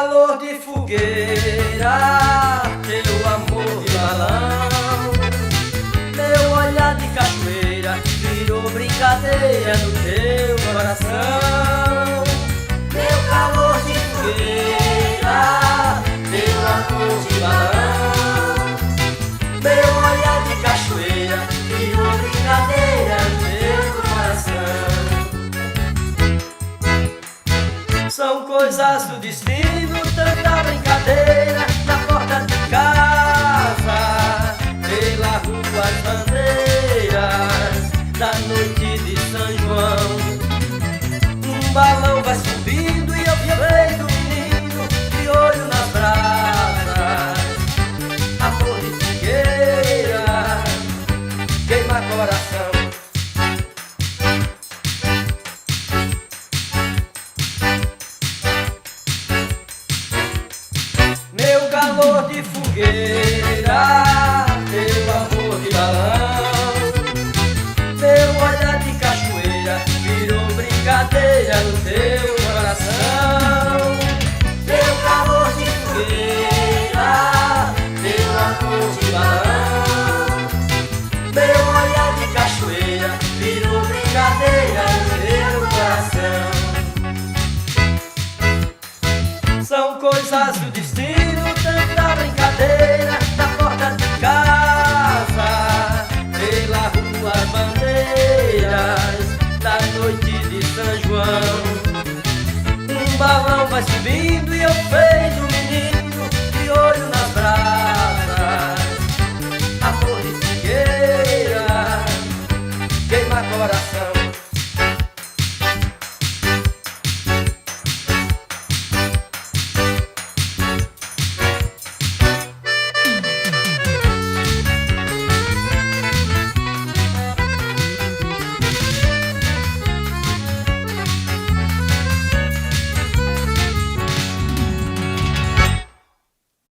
calor de fogueira, teu amor de balão, meu olhar de cachoeira virou brincadeira no teu coração. Meu calor de fogueira, teu amor de balão, meu olhar de cachoeira virou brincadeira no teu coração. São coisas do destino, tanta brincadeira na porta de casa, pela rua as bandeiras da noite de São João. Um balão vai subindo e eu vejo o menino de olho nas brasas. A flor de figueira queima coração. Meu calor de fogueira, teu amor de balão, meu olhar de cachoeira virou brincadeira no teu coração. Meu calor de fogueira, teu amor de balão, meu olhar de cachoeira virou brincadeira no teu coração. São coisas do destino, tanta brincadeira na porta de casa, pela rua as bandeiras da noite de São João. Um balão vai subindo e eu vejo o menino de olho nas brasas. A flor de figueira queima coração.